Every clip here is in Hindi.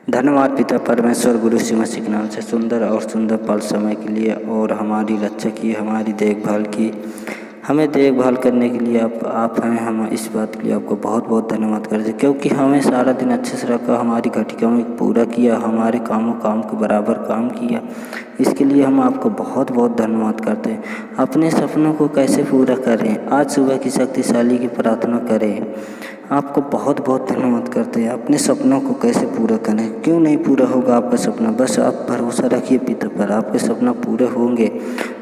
धन्यवाद पिता परमेश्वर गुरु श्री मसीह के नाम से सुंदर और सुंदर पल समय के लिए और हमारी रक्षा की, हमारी देखभाल की, हमें देखभाल करने के लिए आप हैं। हम इस बात के लिए आपको बहुत बहुत धन्यवाद करते हैं, क्योंकि हमें सारा दिन अच्छे से रखा, हमारी घटिका में पूरा किया, हमारे काम के बराबर काम किया। इसके लिए हम आपको बहुत बहुत धन्यवाद करते हैं। अपने सपनों को कैसे पूरा करें, आज सुबह की शक्तिशाली की प्रार्थना करें। आपको बहुत बहुत धन्यवाद करते हैं। अपने सपनों को कैसे पूरा करें, क्यों नहीं पूरा होगा आपका सपना, बस आप भरोसा रखिए पिता पर, आपके सपना पूरे होंगे।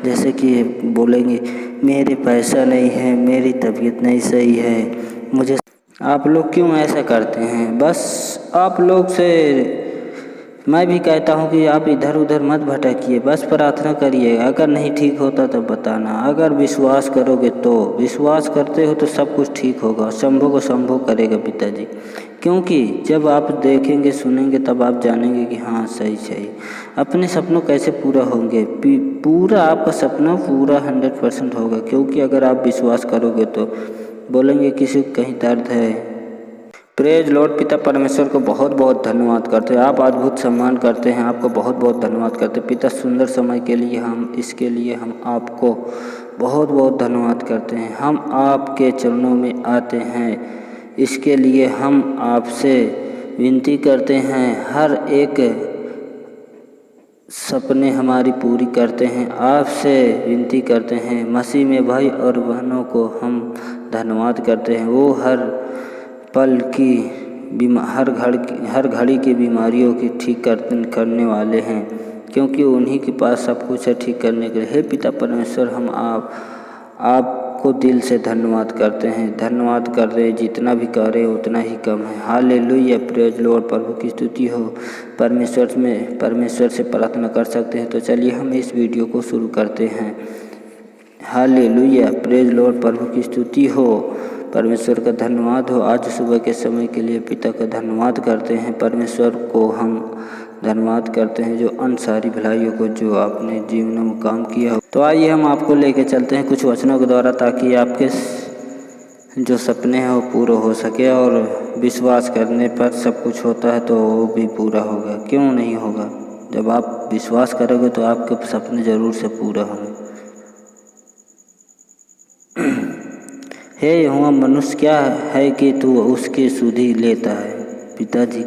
जैसे कि बोलेंगे मेरे पैसा नहीं है, मेरी तबीयत नहीं सही है, मुझे, आप लोग क्यों ऐसा करते हैं। बस आप लोग से मैं भी कहता हूँ कि आप इधर उधर मत भटकिए, बस प्रार्थना करिए। अगर नहीं ठीक होता तो बताना, अगर विश्वास करोगे तो, विश्वास करते हो तो सब कुछ ठीक होगा। संभव को संभव करेगा पिताजी, क्योंकि जब आप देखेंगे सुनेंगे तब आप जानेंगे कि हाँ सही। अपने सपनों कैसे पूरा होंगे, पूरा आपका सपना पूरा 100% होगा, क्योंकि अगर आप विश्वास करोगे तो। बोलेंगे किसी को कहीं दर्द है, प्रेज लॉर्ड। पिता परमेश्वर को बहुत बहुत धन्यवाद करते हैं, आप अद्भुत सम्मान करते हैं, आपको बहुत बहुत धन्यवाद करते हैं पिता। सुंदर समय के लिए इसके लिए हम आपको बहुत बहुत धन्यवाद करते हैं। हम आपके चरणों में आते हैं, इसके लिए हम आपसे विनती करते हैं, हर एक सपने हमारी पूरी करते हैं, आपसे विनती करते हैं। मसीह में भाई और बहनों को हम धन्यवाद करते हैं, वो हर पल की हर घड़ी की बीमारियों की ठीक करने वाले हैं, क्योंकि उन्हीं के पास सब कुछ है ठीक करने के लिए। हे पिता परमेश्वर, हम आपको दिल से धन्यवाद करते हैं, धन्यवाद कर रहे, जितना भी करें उतना ही कम है। Hallelujah, praise Lord. प्रभु की स्तुति हो। परमेश्वर से प्रार्थना कर सकते हैं, तो चलिए हम इस वीडियो को शुरू करते हैं। Hallelujah, praise Lord. प्रभु की स्तुति हो, परमेश्वर का धन्यवाद हो। आज सुबह के समय के लिए पिता का धन्यवाद करते हैं, परमेश्वर को हम धन्यवाद करते हैं जो अन सारी भलाइयों को जो आपने जीवन में काम किया हो। तो आइए हम आपको लेके चलते हैं कुछ वचनों के द्वारा, ताकि आपके जो सपने हैं वो पूरे हो सके, और विश्वास करने पर सब कुछ होता है तो वो भी पूरा होगा, क्यों नहीं होगा। जब आप विश्वास करोगे तो आपके सपने ज़रूर से पूरा होंगे। हे यहोवा, मनुष्य क्या है कि तू उसकी सुधि लेता है। पिताजी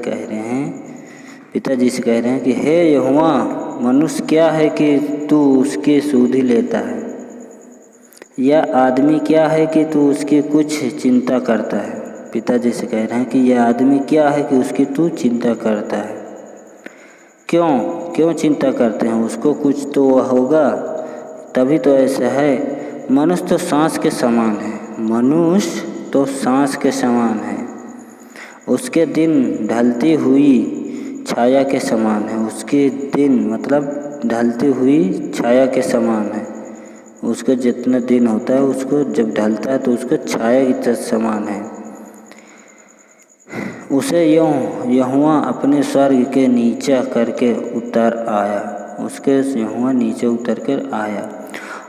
से कह रहे हैं कि हे यहोवा, मनुष्य क्या है कि तू उसकी सुधि लेता है, या आदमी क्या है कि तू उसकी कुछ चिंता करता है। पिताजी से कह रहे हैं कि यह आदमी क्या है कि उसकी तू चिंता करता है। क्यों चिंता करते हैं, उसको कुछ तो होगा, तभी तो ऐसा है। मनुष्य तो सांस के समान है, मनुष्य तो सांस के समान है, उसके दिन ढलती हुई छाया के समान है। उसके दिन मतलब ढलती हुई छाया के समान है। उसका जितना दिन होता है, उसको जब ढलता है तो उसको छाया के समान है। उसे यहोवा अपने स्वर्ग के नीचे करके उतर आया, उसके यहोवा नीचे उतर कर आया,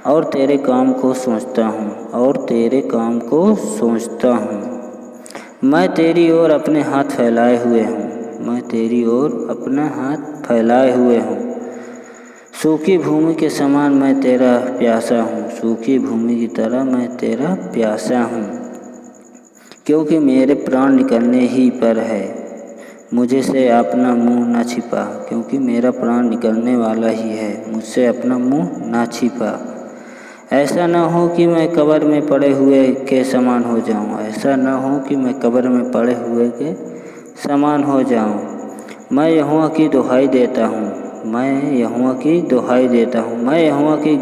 और तेरे काम को सोचता हूँ। मैं तेरी ओर अपने हाथ फैलाए हुए हूँ, सूखी भूमि के समान मैं तेरा प्यासा हूँ, सूखी भूमि की तरह मैं तेरा प्यासा हूँ। क्योंकि मेरे प्राण निकलने ही पर है, मुझे से अपना मुँह ना छिपा, क्योंकि मेरा प्राण निकलने वाला ही है, मुझसे अपना मुँह ना छिपा। ऐसा न हो कि मैं कब्र में पड़े हुए के समान हो जाऊं, ऐसा न हो कि मैं कब्र में पड़े हुए के समान हो जाऊं। मैं यहोवा की दुहाई देता हूँ, मैं यहोवा की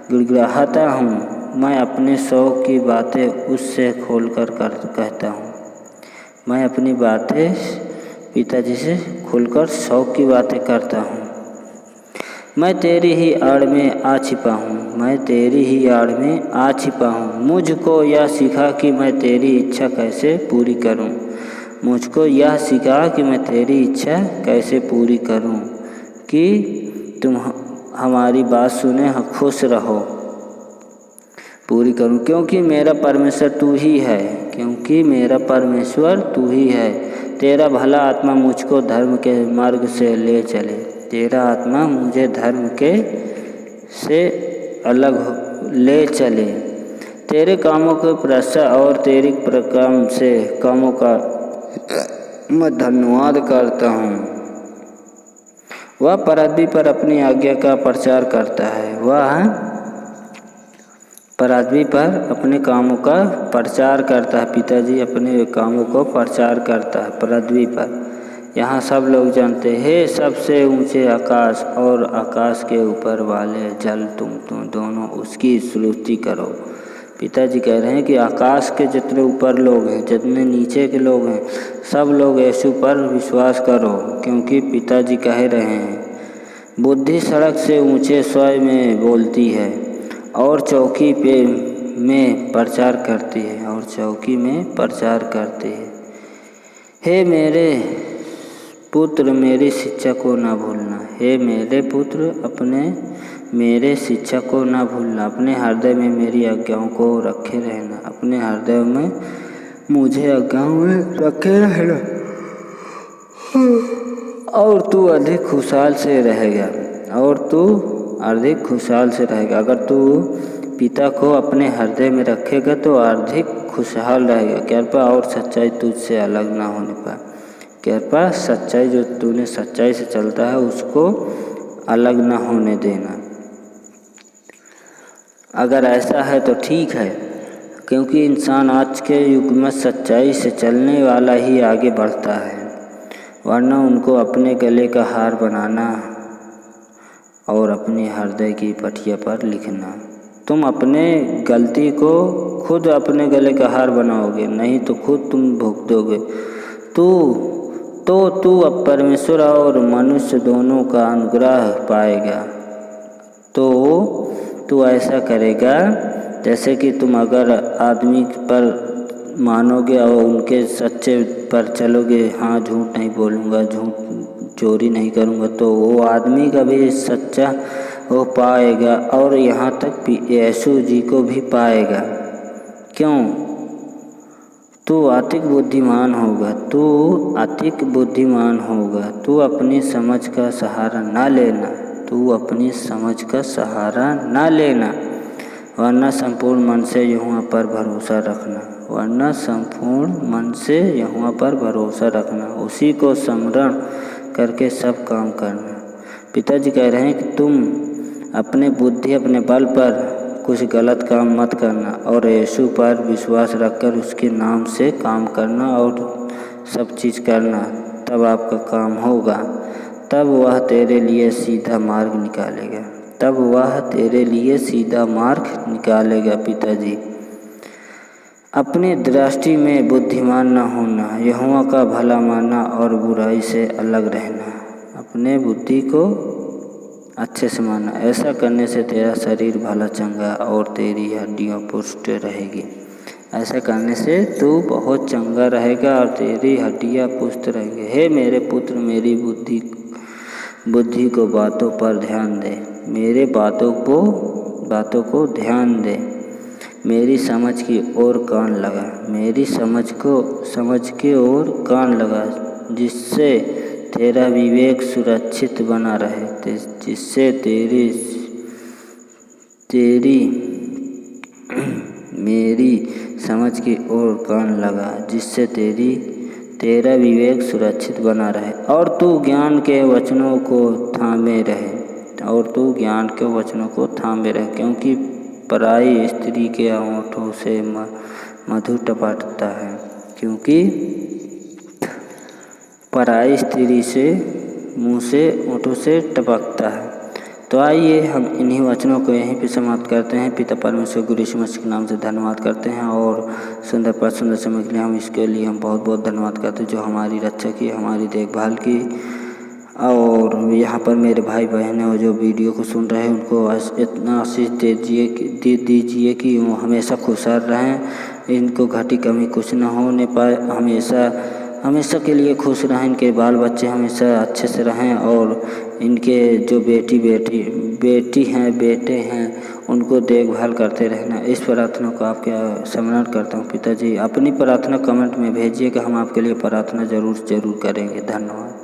गिड़गिड़ाहता हूँ। मैं अपने शौक़ की बातें उससे खोलकर कहता हूँ। मैं अपनी बातें पिताजी से खुलकर शौक़ की बातें करता हूँ। मैं तेरी ही आड़ में आ छिपा हूँ, मुझको यह सिखा कि मैं तेरी इच्छा कैसे पूरी करूँ, कि तुम हमारी बात सुने खुश रहो, पूरी करूँ। क्योंकि मेरा परमेश्वर तू ही है, तेरा भला आत्मा मुझको धर्म के मार्ग से ले चले। तेरा आत्मा मुझे धर्म के से अलग ले चले। तेरे कामों के प्रशंसा और तेरी प्रकाम से कामों का मैं धन्यवाद करता हूँ। वह पराधि पर अपनी आज्ञा का प्रचार करता है। वह पराधि पर अपने कामों का प्रचार करता है। पिताजी अपने कामों को प्रचार करता है पृथ्वी पर। यहाँ सब लोग जानते हैं, सबसे ऊंचे आकाश और आकाश के ऊपर वाले जल, तुम दोनों उसकी स्तुति करो। पिताजी कह रहे हैं कि आकाश के जितने ऊपर लोग हैं, जितने नीचे के लोग हैं, सब लोग यीशु पर विश्वास करो, क्योंकि पिताजी कह रहे हैं बुद्धि सड़क से ऊंचे स्वर में बोलती है और चौकी पे में प्रचार करती है और चौकी में प्रचार करती है। हे मेरे पुत्र, मेरी शिक्षा को ना भूलना। हे मेरे पुत्र, मेरे शिक्षा को ना भूलना। अपने हृदय में मेरी आज्ञाओं को रखे रहना। अपने हृदय में मुझे आज्ञाओं में रखे रहना और तू अधिक खुशहाल से रहेगा। अगर तू पिता को अपने हृदय में रखेगा तो अधिक खुशहाल रहेगा। कृपा और सच्चाई तुझसे अलग ना होने पाए। कृपा सच्चाई, जो तूने सच्चाई से चलता है उसको अलग ना होने देना। अगर ऐसा है तो ठीक है, क्योंकि इंसान आज के युग में सच्चाई से चलने वाला ही आगे बढ़ता है, वरना उनको अपने गले का हार बनाना और अपने हृदय की पटिया पर लिखना। तुम अपने गलती को खुद अपने गले का हार बनाओगे, नहीं तो खुद तुम भुगतोगे। तू अब परमेश्वर और मनुष्य दोनों का अनुग्रह पाएगा। तो तू ऐसा करेगा जैसे कि तुम अगर आदमी पर मानोगे और उनके सच्चे पर चलोगे, हाँ झूठ नहीं बोलूँगा, चोरी नहीं करूँगा, तो वो आदमी का भी सच्चा हो पाएगा और यहाँ तक यीशु जी को भी पाएगा। क्यों? तू अतिक बुद्धिमान होगा। तू अपनी समझ का सहारा ना लेना, वरना संपूर्ण मन से यहोवा पर भरोसा रखना। उसी को स्मरण करके सब काम करना। पिताजी कह रहे हैं कि तुम अपने बल पर कुछ गलत काम मत करना और यीशु पर विश्वास रखकर उसके नाम से काम करना और सब चीज़ करना, तब आपका काम होगा। तब वह तेरे लिए सीधा मार्ग निकालेगा। पिताजी, अपनी दृष्टि में बुद्धिमान न होना, यहोवा का भला मानना और बुराई से अलग रहना। अपने बुद्धि को अच्छे से मानना। ऐसा करने से तेरा शरीर भला चंगा और तेरी हड्डियाँ पुष्ट रहेगी। ऐसा करने से तू बहुत चंगा रहेगा और तेरी हड्डियाँ पुष्ट रहेंगी। हे मेरे पुत्र, मेरी बुद्धि को बातों पर ध्यान दे। मेरे बातों को ध्यान दे। मेरी समझ की ओर कान लगा, जिससे तेरा विवेक सुरक्षित बना रहे। मेरी समझ की ओर कान लगा, जिससे तेरा विवेक सुरक्षित बना रहे और तू ज्ञान के वचनों को थामे रहे। क्योंकि पराई स्त्री के ओंठों से मधु टपकता है। पराई स्त्री से मुँह से ओंठों से टपकता है। तो आइए हम इन्हीं वचनों को यहीं पे समाप्त करते हैं। पिता परमेश्वर गुरु यीशु मसीह के नाम से धन्यवाद करते हैं और सुंदर समय के लिए हम बहुत बहुत धन्यवाद करते हैं, जो हमारी रक्षा की, हमारी देखभाल की। और यहाँ पर मेरे भाई बहन हैं जो वीडियो को सुन रहे हैं, उनको इतना आशीष दीजिए कि वो हमेशा खुशहाल रहें, इनको घटी कमी कुछ ना होने पाए, हमेशा हमेशा के लिए खुश रहें, इनके बाल बच्चे हमेशा अच्छे से रहें और इनके जो बेटी हैं बेटे हैं उनको देखभाल करते रहना। इस प्रार्थना को आपके स्मरण करता हूँ पिताजी। अपनी प्रार्थना कमेंट में भेजिए कि हम आपके लिए प्रार्थना ज़रूर करेंगे। धन्यवाद।